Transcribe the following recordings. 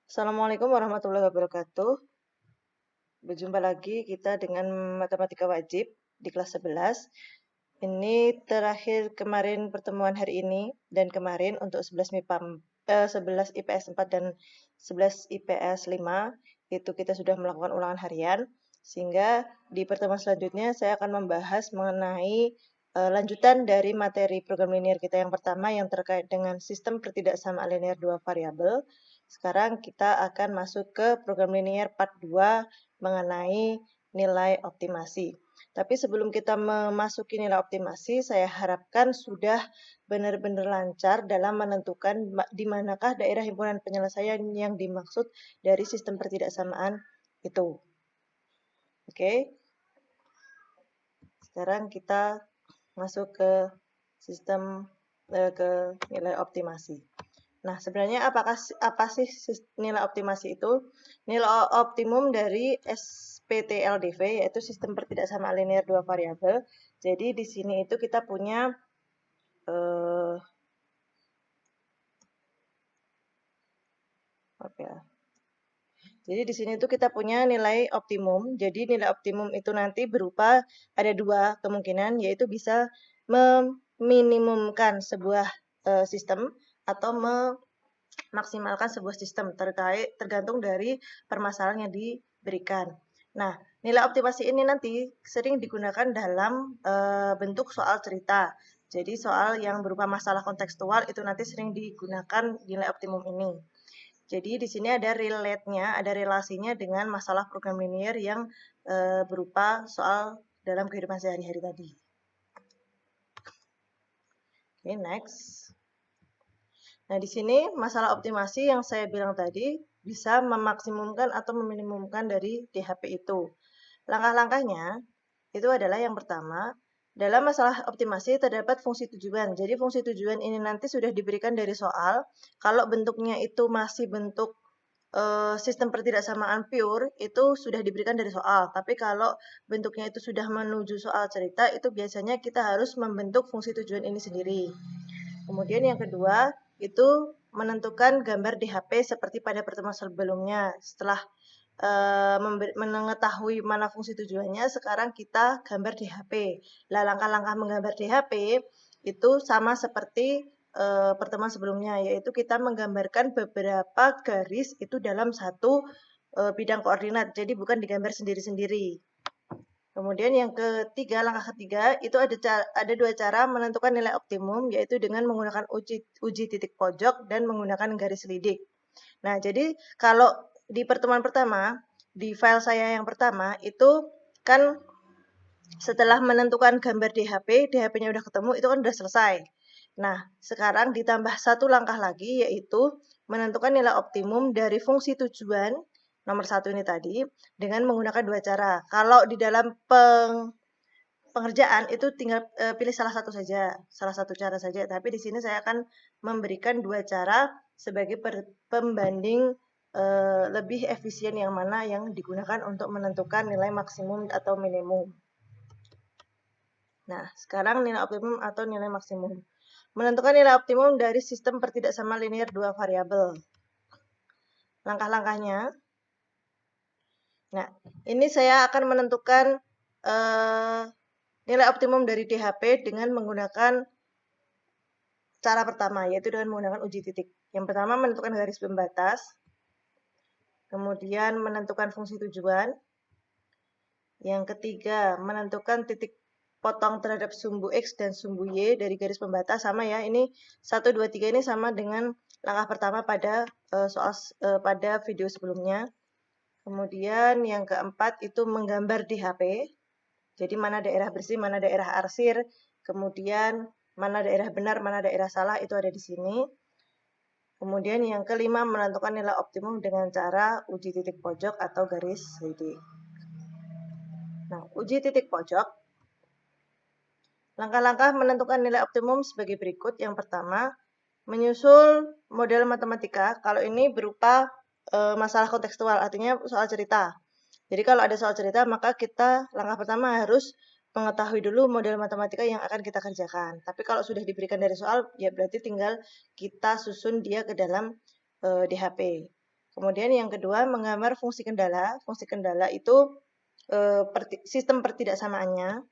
Assalamualaikum warahmatullahi wabarakatuh. Berjumpa lagi kita dengan matematika wajib di kelas 11. Ini terakhir kemarin pertemuan hari ini dan kemarin untuk 11 MIPA, 11 IPS 4 dan 11 IPS 5 itu kita sudah melakukan ulangan harian. Sehingga di pertemuan selanjutnya saya akan membahas mengenai lanjutan dari materi program linear kita yang pertama yang terkait dengan sistem pertidaksamaan linear dua variabel. Sekarang kita akan masuk ke program linear part 2 mengenai nilai optimasi. Tapi sebelum kita memasuki nilai optimasi, saya harapkan sudah benar-benar lancar dalam menentukan di manakah daerah himpunan penyelesaian yang dimaksud dari sistem pertidaksamaan itu. Oke. Sekarang kita masuk ke sistem ke nilai optimasi. Nah, sebenarnya apa sih nilai optimasi itu? Nilai optimum dari SPTLDV yaitu sistem pertidaksamaan linear dua variabel. Jadi di sini itu kita punya Jadi di sini tuh kita punya nilai optimum. Jadi nilai optimum itu nanti berupa ada dua kemungkinan, yaitu bisa meminimumkan sebuah sistem atau memaksimalkan sebuah sistem tergantung dari permasalahan yang diberikan. Nah, nilai optimasi ini nanti sering digunakan dalam bentuk soal cerita. Jadi soal yang berupa masalah kontekstual itu nanti sering digunakan nilai optimum ini. Jadi di sini ada relate-nya, ada relasinya dengan masalah program linear yang berupa soal dalam kehidupan sehari-hari tadi. Oke, next. Nah, di sini masalah optimasi yang saya bilang tadi bisa memaksimumkan atau meminimumkan dari DHP itu. Langkah-langkahnya itu adalah yang pertama, dalam masalah optimasi terdapat fungsi tujuan. Jadi fungsi tujuan ini nanti sudah diberikan dari soal. Kalau bentuknya itu masih bentuk sistem pertidaksamaan pure itu sudah diberikan dari soal. Tapi kalau bentuknya itu sudah menuju soal cerita, itu biasanya kita harus membentuk fungsi tujuan ini sendiri. Kemudian yang kedua, itu menentukan gambar DHP seperti pada pertemuan sebelumnya. Setelah mengetahui mana fungsi tujuannya, sekarang kita gambar DHP. Lah, langkah-langkah menggambar DHP itu sama seperti pertemuan sebelumnya, yaitu kita menggambarkan beberapa garis itu dalam satu bidang koordinat, jadi bukan digambar sendiri-sendiri. Kemudian yang ketiga, langkah ketiga, itu ada dua cara menentukan nilai optimum, yaitu dengan menggunakan uji titik pojok dan menggunakan garis lidik. Nah, jadi kalau di pertemuan pertama, di file saya yang pertama, itu kan setelah menentukan gambar DHP, DHP-nya udah ketemu, itu kan udah selesai. Nah, sekarang ditambah satu langkah lagi, yaitu menentukan nilai optimum dari fungsi tujuan nomor satu ini tadi dengan menggunakan dua cara. Kalau di dalam pengerjaan itu tinggal pilih salah satu saja, salah satu cara saja. Tapi di sini saya akan memberikan dua cara sebagai pembanding lebih efisien yang mana yang digunakan untuk menentukan nilai maksimum atau minimum. Nah, sekarang nilai optimum atau nilai maksimum. Menentukan nilai optimum dari sistem pertidaksamaan linear dua variabel. Langkah-langkahnya. Nah, ini saya akan menentukan nilai optimum dari DHP dengan menggunakan cara pertama, yaitu dengan menggunakan uji titik. Yang pertama menentukan garis pembatas, kemudian menentukan fungsi tujuan. Yang ketiga, menentukan titik potong terhadap sumbu X dan sumbu Y dari garis pembatas. Sama ya, ini 1, 2, 3 ini sama dengan langkah pertama pada pada video sebelumnya. Kemudian yang keempat itu menggambar DHP. Jadi mana daerah bersih, mana daerah arsir. Kemudian mana daerah benar, mana daerah salah, itu ada di sini. Kemudian yang kelima, menentukan nilai optimum dengan cara uji titik pojok atau garis lidik. Nah, uji titik pojok. Langkah-langkah menentukan nilai optimum sebagai berikut. Yang pertama, menyusul model matematika. Kalau ini berupa masalah kontekstual, artinya soal cerita. Jadi kalau ada soal cerita, maka kita langkah pertama harus mengetahui dulu model matematika yang akan kita kerjakan. Tapi kalau sudah diberikan dari soal, ya berarti tinggal kita susun dia ke dalam DHP. Kemudian yang kedua, menggambar fungsi kendala. Fungsi kendala itu sistem pertidaksamaannya.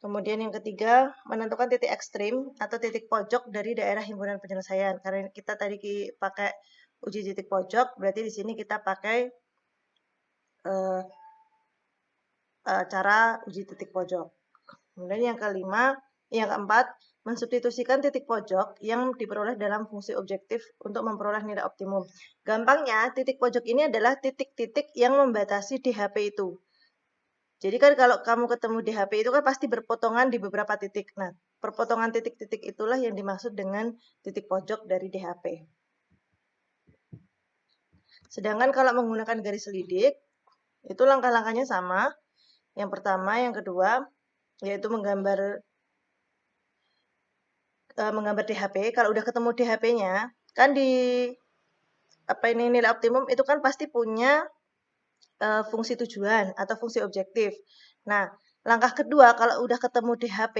Kemudian yang ketiga, menentukan titik ekstrim atau titik pojok dari daerah himpunan penyelesaian. Karena kita tadi pakai uji titik pojok, berarti di sini kita pakai cara uji titik pojok. Kemudian yang keempat, mensubstitusikan titik pojok yang diperoleh dalam fungsi objektif untuk memperoleh nilai optimum. Gampangnya, titik pojok ini adalah titik-titik yang membatasi DHP itu. Jadi kan kalau kamu ketemu DHP itu kan pasti berpotongan di beberapa titik. Nah, perpotongan titik-titik itulah yang dimaksud dengan titik pojok dari DHP. Sedangkan kalau menggunakan garis lidik, itu langkah-langkahnya sama. Yang pertama, yang kedua, yaitu menggambar DHP. Kalau udah ketemu DHP-nya, kan di nilai optimum itu kan pasti punya fungsi tujuan atau fungsi objektif. Nah, langkah kedua kalau udah ketemu DHP,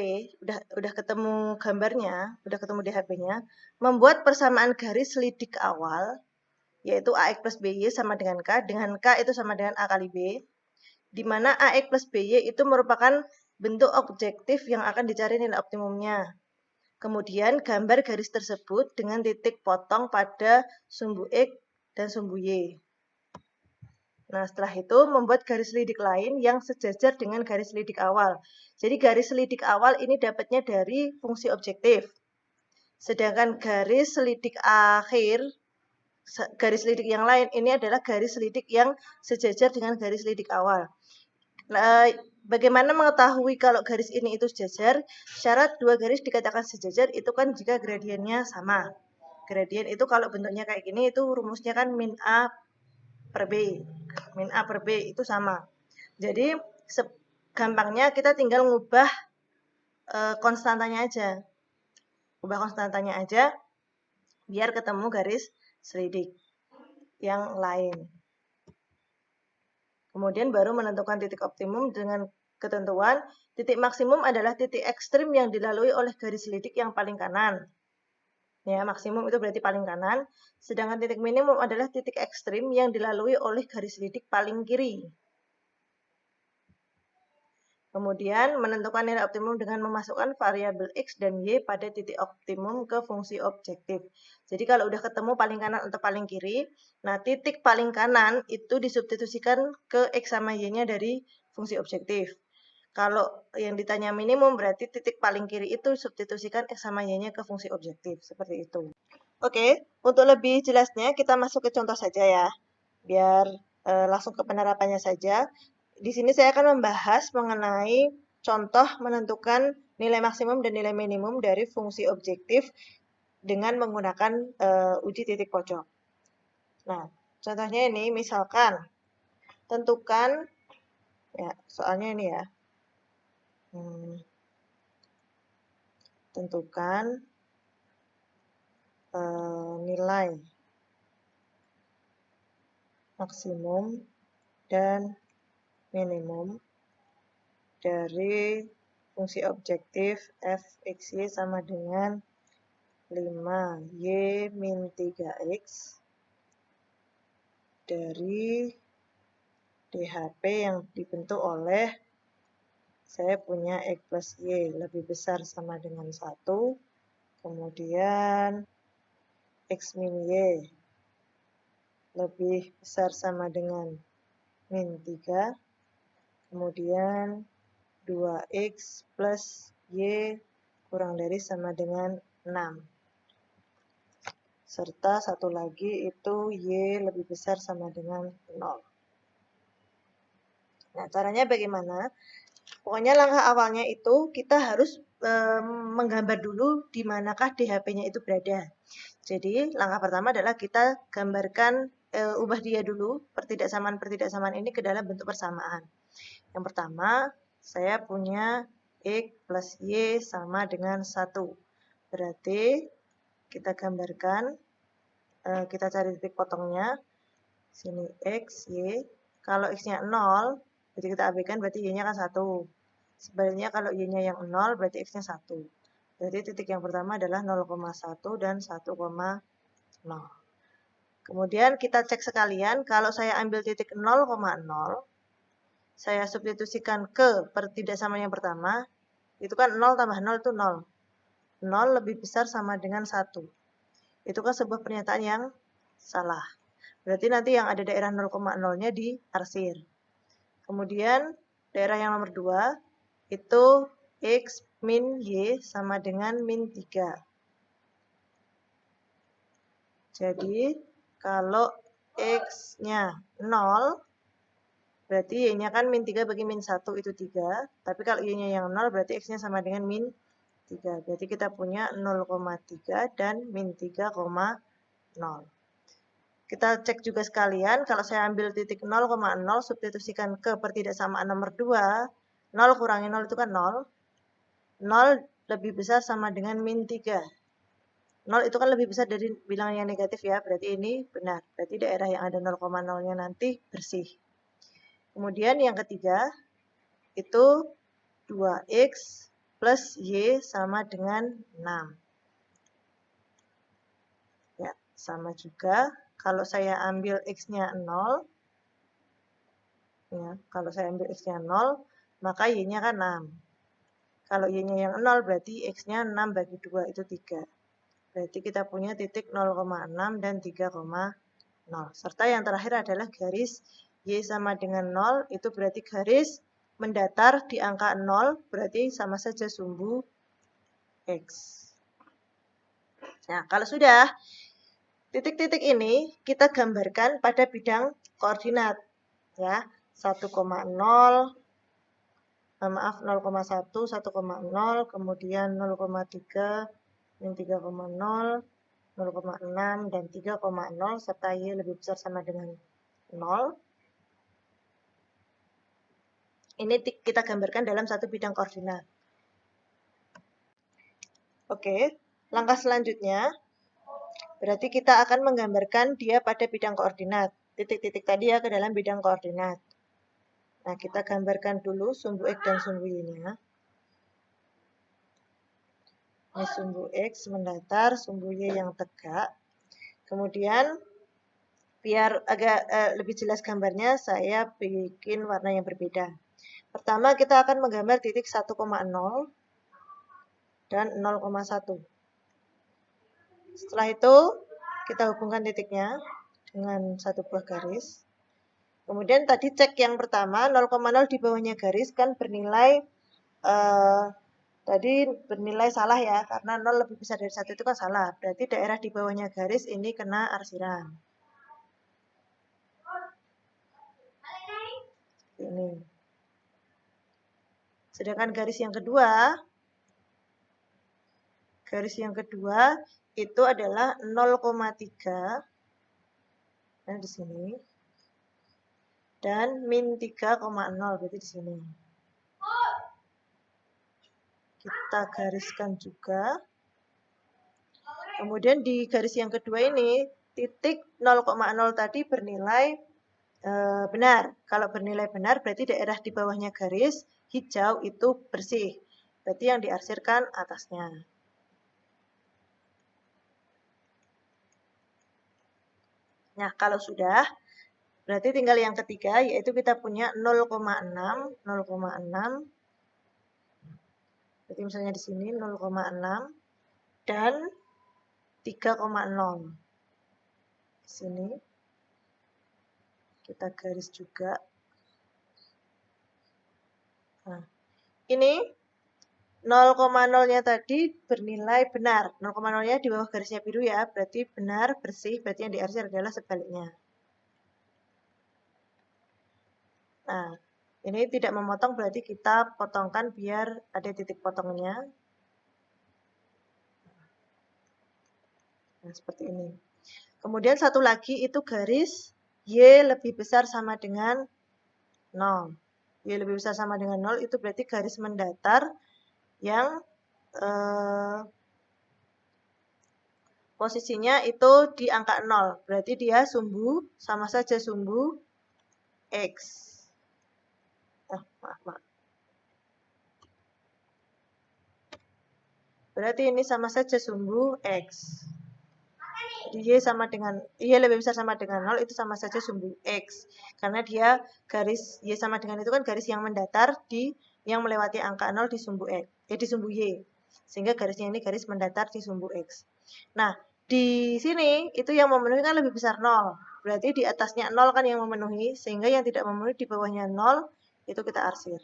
udah ketemu gambarnya, udah ketemu DHP-nya, membuat persamaan garis lidik awal, yaitu AX plus BY sama dengan K itu sama dengan A kali B, di mana AX plus BY itu merupakan bentuk objektif yang akan dicari nilai optimumnya. Kemudian gambar garis tersebut dengan titik potong pada sumbu X dan sumbu Y. Nah, setelah itu membuat garis lidik lain yang sejajar dengan garis lidik awal. Jadi garis lidik awal ini dapatnya dari fungsi objektif. Sedangkan garis lidik akhir, garis lidik yang lain, ini adalah garis lidik yang sejajar dengan garis lidik awal. Nah, bagaimana mengetahui kalau garis ini itu sejajar? Syarat dua garis dikatakan sejajar itu kan jika gradiennya sama. Gradien itu kalau bentuknya kayak gini itu rumusnya kan min A per B. Min A per B itu sama. Jadi gampangnya kita tinggal ngubah konstantanya aja. Ubah konstantanya aja biar ketemu garis selidik yang lain. Kemudian baru menentukan titik optimum dengan ketentuan titik maksimum adalah titik ekstrim yang dilalui oleh garis selidik yang paling kanan. Ya, maksimum itu berarti paling kanan, sedangkan titik minimum adalah titik ekstrim yang dilalui oleh garis lidik paling kiri. Kemudian menentukan nilai optimum dengan memasukkan variabel X dan Y pada titik optimum ke fungsi objektif. Jadi kalau udah ketemu paling kanan atau paling kiri, nah titik paling kanan itu disubstitusikan ke X sama Y-nya dari fungsi objektif. Kalau yang ditanya minimum berarti titik paling kiri itu substitusikan X sama Y-nya ke fungsi objektif. Seperti itu. Oke, untuk lebih jelasnya kita masuk ke contoh saja ya, biar langsung ke penerapannya saja. Di sini saya akan membahas mengenai contoh menentukan nilai maksimum dan nilai minimum dari fungsi objektif dengan menggunakan uji titik pojok. Nah, contohnya ini misalkan tentukan, ya soalnya ini ya, tentukan nilai maksimum dan minimum dari fungsi objektif f(x,y) sama dengan 5y min 3x dari DHP yang dibentuk oleh saya punya x plus y lebih besar sama dengan 1, kemudian x min y lebih besar sama dengan min 3, kemudian 2x plus y kurang dari sama dengan 6. Serta satu lagi itu y lebih besar sama dengan 0. Nah, caranya bagaimana? Pokoknya langkah awalnya itu kita harus menggambar dulu di manakah DHP-nya itu berada. Jadi, langkah pertama adalah kita gambarkan, ubah dia dulu, pertidaksamaan ini ke dalam bentuk persamaan. Yang pertama, saya punya X plus Y sama dengan 1. Berarti kita gambarkan, kita cari titik potongnya. Sini X, Y. Kalau X-nya 0, berarti kita abaikan, berarti Y-nya kan 1. Sebaliknya kalau Y-nya yang 0, berarti X-nya 1. Berarti titik yang pertama adalah 0,1 dan 1,0. Kemudian kita cek sekalian, kalau saya ambil titik 0,0, saya substitusikan ke tidak sama yang pertama, itu kan 0 tambah 0 itu 0. 0 lebih besar sama dengan 1. Itu kan sebuah pernyataan yang salah. Berarti nanti yang ada daerah 0,0-nya diarsir. Kemudian daerah yang nomor 2, itu X min Y sama dengan min 3. Jadi, kalau X-nya 0, berarti Y-nya kan min 3 bagi min 1 itu 3. Tapi kalau Y-nya yang 0, berarti X-nya sama dengan min 3. Berarti kita punya 0,3 dan min 3,0. Kita cek juga sekalian, kalau saya ambil titik 0,0, substitusikan ke pertidaksamaan nomor 2, 0 kurangi 0 itu kan 0. 0 lebih besar sama dengan min 3. 0 itu kan lebih besar dari bilangan yang negatif ya, berarti ini benar. Berarti daerah yang ada 0,0-nya nanti bersih. Kemudian yang ketiga, itu 2X plus Y sama dengan 6. Ya, sama juga. Kalau saya ambil X-nya 0, ya, kalau saya ambil X-nya 0, maka Y-nya kan 6. Kalau Y-nya yang 0, berarti X-nya 6 bagi 2, itu 3. Berarti kita punya titik 0,6 dan 3,0. Serta yang terakhir adalah garis Y sama dengan 0, itu berarti garis mendatar di angka 0, berarti sama saja sumbu X. Nah, kalau sudah, titik-titik ini kita gambarkan pada bidang koordinat. Ya, 1,0, maaf 0,1, 1,0, kemudian 0,3, min 3,0, 0,6 dan 3,0 serta Y lebih besar sama dengan 0. Ini kita gambarkan dalam satu bidang koordinat. Oke, langkah selanjutnya berarti kita akan menggambarkan dia pada bidang koordinat. Titik-titik tadi ya ke dalam bidang koordinat. Nah, kita gambarkan dulu sumbu X dan sumbu Y-nya. Ini sumbu X mendatar, sumbu Y yang tegak. Kemudian biar agak lebih jelas gambarnya, saya bikin warna yang berbeda. Pertama kita akan menggambar titik 1,0 dan 0,1. Setelah itu kita hubungkan titiknya dengan satu buah garis. Kemudian tadi cek yang pertama 0,0 di bawahnya garis kan bernilai tadi bernilai salah ya, karena 0 lebih besar dari 1 itu kan salah. Berarti daerah di bawahnya garis ini kena arsiran. Ini. Sedangkan garis yang kedua itu adalah 0,3. Nah, di sini. Dan min 3,0 berarti di sini. Kita gariskan juga. Kemudian di garis yang kedua ini, titik 0,0 tadi bernilai benar. Kalau bernilai benar, berarti daerah di bawahnya garis hijau itu bersih. Berarti yang diarsirkan atasnya. Nah, kalau sudah, berarti tinggal yang ketiga, yaitu kita punya 0,6. Berarti misalnya di sini 0,6 dan 3,0. Di sini kita garis juga. Nah, ini 0,0-nya tadi bernilai benar. 0,0-nya di bawah garisnya biru ya, berarti benar, bersih, berarti yang diarsir adalah sebaliknya. Nah, ini tidak memotong berarti kita potongkan biar ada titik potongnya. Nah, seperti ini. Kemudian satu lagi itu garis Y lebih besar sama dengan 0. Y lebih besar sama dengan 0 itu berarti garis mendatar yang posisinya itu di angka 0. Berarti dia sumbu, sama saja sumbu X. Maaf. Berarti ini sama saja sumbu X. Y sama dengan Y lebih besar sama dengan 0 itu sama saja sumbu X. Karena dia garis Y sama dengan itu kan garis yang mendatar yang melewati angka 0 di sumbu X, di sumbu Y. Sehingga garisnya ini garis mendatar di sumbu X. Nah, di sini itu yang memenuhi kan lebih besar 0. Berarti di atasnya 0 kan yang memenuhi, sehingga yang tidak memenuhi di bawahnya 0 itu kita arsir.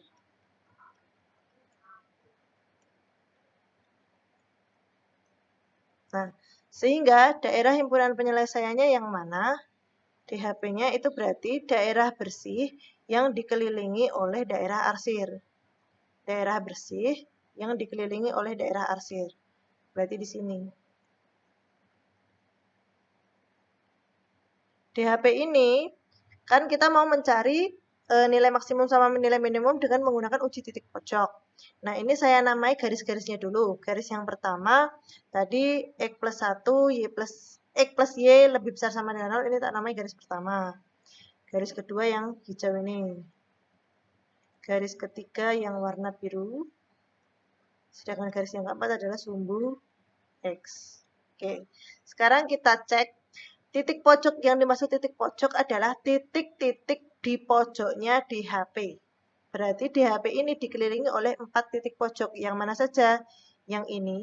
Nah, sehingga daerah himpunan penyelesaiannya yang mana? DHP-nya itu berarti daerah bersih yang dikelilingi oleh daerah arsir. Daerah bersih yang dikelilingi oleh daerah arsir. Berarti di sini. DHP ini kan kita mau mencari nilai maksimum sama nilai minimum dengan menggunakan uji titik pojok. Nah, ini saya namai garis-garisnya dulu. Garis yang pertama tadi X plus 1, X plus Y lebih besar sama dengan 0, ini tak namai garis pertama. Garis kedua yang hijau ini. Garis ketiga yang warna biru. Sedangkan garis yang keempat adalah sumbu X. Oke, sekarang kita cek titik pojok yang dimaksud titik pojok adalah titik-titik di pojoknya DHP. Berarti DHP ini dikelilingi oleh 4 titik pojok. Yang mana saja? Yang ini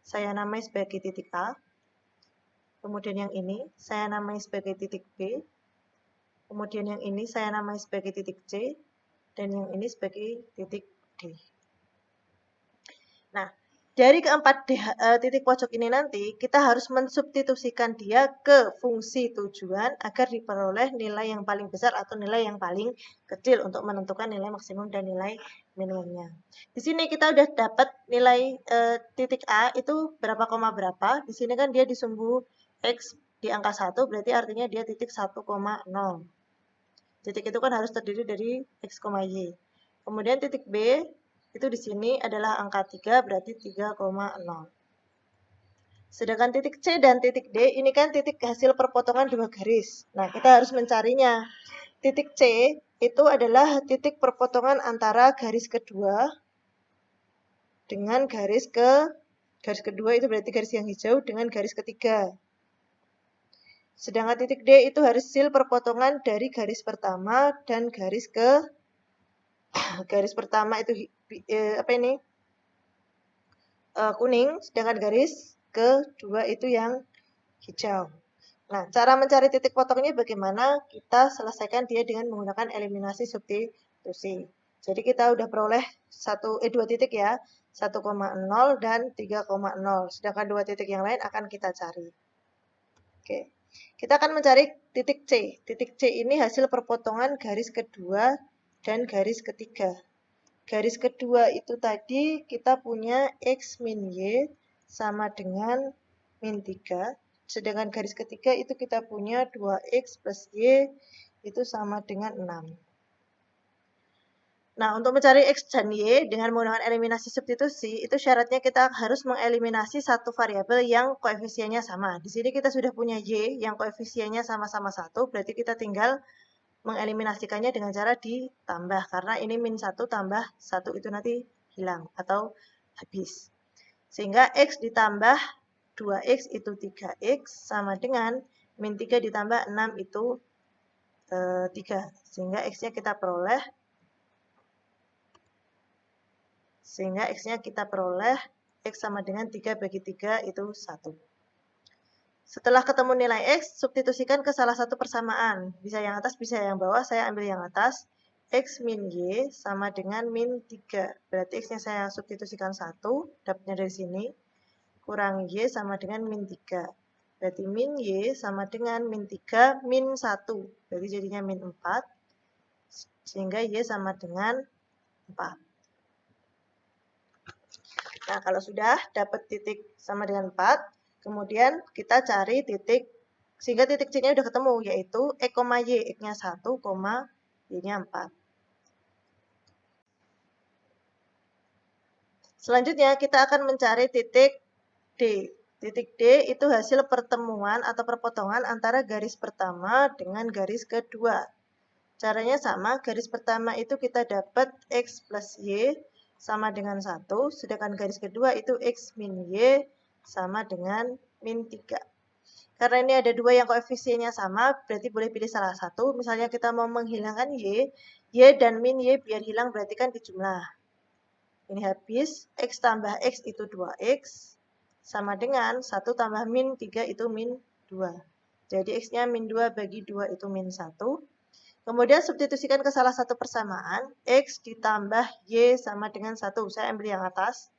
saya namai sebagai titik A. Kemudian yang ini saya namai sebagai titik B. Kemudian yang ini saya namai sebagai titik C. Dan yang ini sebagai titik D. Nah, dari keempat titik pojok ini nanti, kita harus mensubstitusikan dia ke fungsi tujuan agar diperoleh nilai yang paling besar atau nilai yang paling kecil untuk menentukan nilai maksimum dan nilai minimumnya. Di sini kita udah dapat nilai titik A itu berapa koma berapa. Di sini kan dia di sumbu X di angka 1, berarti artinya dia titik 1,0. Titik itu kan harus terdiri dari X, Y. Kemudian titik B itu di sini adalah angka 3, berarti 3,0. Sedangkan titik C dan titik D ini kan titik hasil perpotongan dua garis. Nah, kita harus mencarinya. Titik C itu adalah titik perpotongan antara garis kedua dengan garis kedua itu berarti garis yang hijau dengan garis ketiga. Sedangkan titik D itu hasil perpotongan dari garis pertama dan garis pertama itu kuning, sedangkan garis kedua itu yang hijau. Nah, cara mencari titik potongnya bagaimana? Kita selesaikan dia dengan menggunakan eliminasi substitusi. Jadi kita udah peroleh 2 titik ya, 1,0 dan 3,0. Sedangkan 2 titik yang lain akan kita cari. Oke. Kita akan mencari titik C. Titik C ini hasil perpotongan garis kedua dan garis ketiga. Garis kedua itu tadi kita punya X min Y sama dengan min 3. Sedangkan garis ketiga itu kita punya 2X plus Y itu sama dengan 6. Nah, untuk mencari X dan Y dengan menggunakan eliminasi substitusi, itu syaratnya kita harus mengeliminasi satu variabel yang koefisiennya sama. Di sini kita sudah punya Y yang koefisiennya sama-sama 1, berarti kita tinggal mengeliminasikannya dengan cara ditambah. Karena ini min 1 tambah 1 itu nanti hilang atau habis. Sehingga X ditambah 2X itu 3X sama dengan min 3 ditambah 6 itu 3. Sehingga X-nya kita peroleh. X sama dengan 3 bagi 3 itu 1. Setelah ketemu nilai X, substitusikan ke salah satu persamaan. Bisa yang atas, bisa yang bawah. Saya ambil yang atas. X min Y sama dengan min 3. Berarti X-nya saya substitusikan 1. Dapatnya dari sini. Kurang Y sama dengan min 3. Berarti min Y sama dengan min 3 min 1. Berarti jadinya min 4. Sehingga Y sama dengan 4. Nah, kalau sudah dapat titik sama dengan 4, kemudian kita cari titik, sehingga titik C-nya sudah ketemu, yaitu X, Y. X-nya 1, Y-nya 4. Selanjutnya, kita akan mencari titik D. Titik D itu hasil pertemuan atau perpotongan antara garis pertama dengan garis kedua. Caranya sama, garis pertama itu kita dapat X plus Y sama dengan 1, sedangkan garis kedua itu X min Y sama dengan min 3. karena ini ada dua yang koefisiennya sama, berarti boleh pilih salah satu. Misalnya kita mau menghilangkan Y dan min Y biar hilang berarti kan dijumlah. Ini habis, X tambah X itu 2X, sama dengan 1 tambah min 3 itu min 2. Jadi X-nya min 2 bagi 2 itu min 1. Kemudian substitusikan ke salah satu persamaan, X ditambah Y sama dengan 1. Saya ambil yang atas.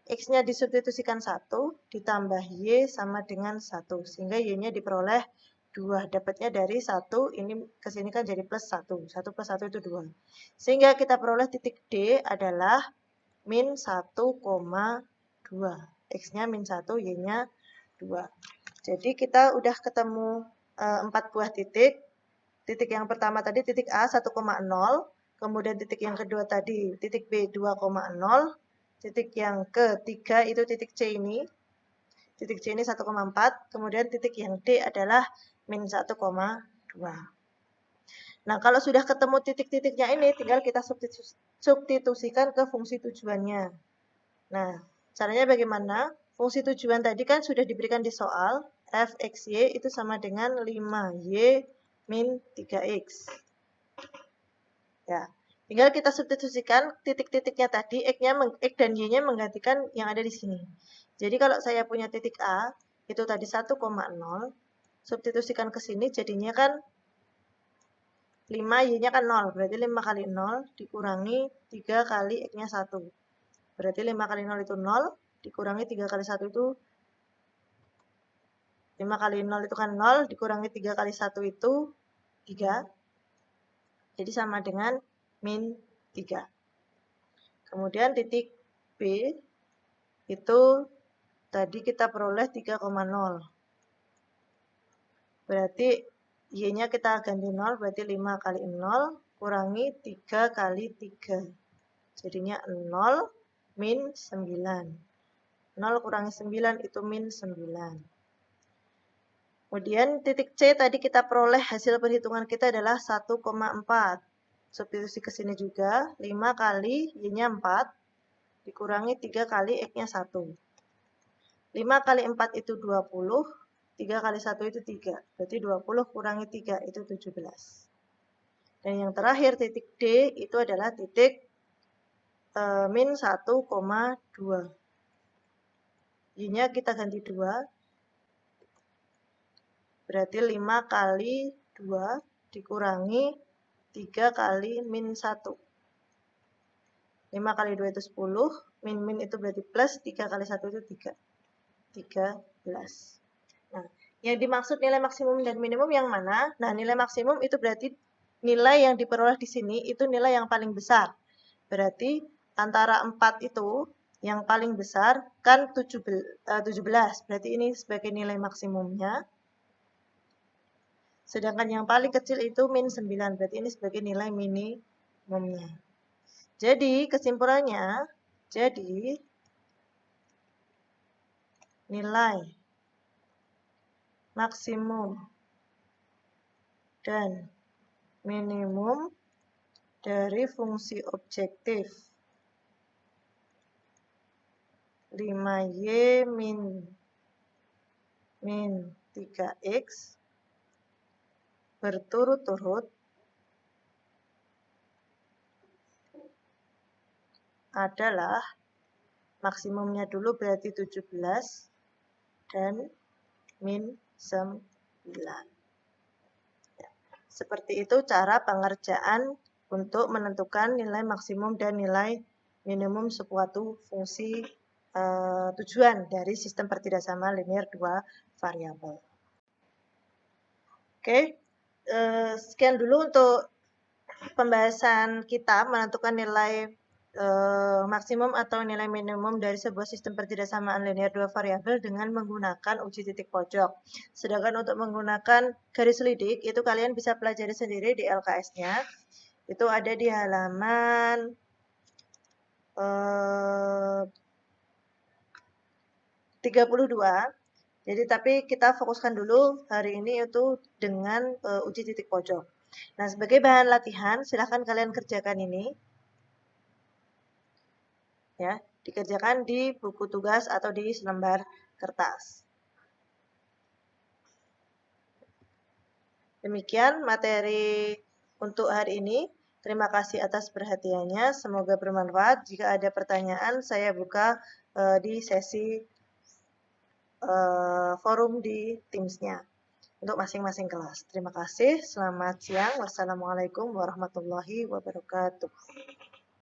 X-nya disubstitusikan 1, ditambah Y sama dengan 1. Sehingga Y-nya diperoleh 2. Dapatnya dari 1, ini kesini kan jadi plus 1. 1 plus 1 itu 2. Sehingga kita peroleh titik D adalah min 1,2. X-nya min 1, Y-nya 2. Jadi kita udah ketemu 4 buah titik. Titik yang pertama tadi titik A 1,0, kemudian titik yang kedua tadi titik B 2,0, titik yang ketiga itu titik C ini 1,4, kemudian titik yang D adalah min 1,2. Nah, kalau sudah ketemu titik-titiknya ini, tinggal kita substitusikan ke fungsi tujuannya. Nah, caranya bagaimana? Fungsi tujuan tadi kan sudah diberikan di soal, f(x(y) itu sama dengan 5y min 3x. Ya, tinggal kita substitusikan titik-titiknya tadi, X dan Y-nya menggantikan yang ada di sini. Jadi kalau saya punya titik A, itu tadi 1,0, substitusikan ke sini jadinya kan 5, Y-nya kan 0, berarti 5 kali 0 dikurangi 3 kali X-nya 1. Berarti 5 kali 0 itu 0, dikurangi 3 kali 1 itu 5 kali 0 itu kan 0, dikurangi 3 kali 1 itu 3. Jadi sama dengan min 3. Kemudian titik B itu tadi kita peroleh 3,0. Berarti Y-nya kita ganti 0, berarti 5 kali 0 kurangi 3 kali 3. Jadinya 0 min 9. 0 kurangi 9 itu min 9. Kemudian titik C tadi kita peroleh hasil perhitungan kita adalah 1,4. Substitusi ke sini juga, 5 kali Y-nya 4, dikurangi 3 kali X-nya 1. 5 kali 4 itu 20, 3 kali 1 itu 3. Berarti 20 kurangi 3 itu 17. Dan yang terakhir titik D itu adalah titik min 1,2. Y-nya kita ganti 2. Berarti 5 kali 2 dikurangi 3 kali min 1. 5 kali 2 itu 10, min itu berarti plus, 3 kali 1 itu 3. 13. Nah, yang dimaksud nilai maksimum dan minimum yang mana? Nah, nilai maksimum itu berarti nilai yang diperoleh di sini itu nilai yang paling besar. Berarti antara 4 itu yang paling besar kan 17. Berarti ini sebagai nilai maksimumnya. Sedangkan yang paling kecil itu min 9, berarti ini sebagai nilai minimumnya. Jadi, kesimpulannya, nilai maksimum dan minimum dari fungsi objektif 5y min 3x berturut-turut adalah maksimumnya dulu berarti 17 dan min 9. Ya, seperti itu cara pengerjaan untuk menentukan nilai maksimum dan nilai minimum suatu fungsi tujuan dari sistem pertidaksama linear 2 variabel. Oke, sekian dulu untuk pembahasan kita menentukan nilai maksimum atau nilai minimum dari sebuah sistem pertidaksamaan linear 2 variabel dengan menggunakan uji titik pojok. Sedangkan untuk menggunakan garis lidik, itu kalian bisa pelajari sendiri di LKS-nya. Itu ada di halaman 32. Jadi tapi kita fokuskan dulu hari ini itu dengan uji titik pojok. Nah, sebagai bahan latihan, silahkan kalian kerjakan ini. Ya, dikerjakan di buku tugas atau di selembar kertas. Demikian materi untuk hari ini. Terima kasih atas perhatiannya. Semoga bermanfaat. Jika ada pertanyaan, saya buka di sesi forum di Teams-nya untuk masing-masing kelas. Terima kasih. Selamat siang. Wassalamualaikum warahmatullahi wabarakatuh.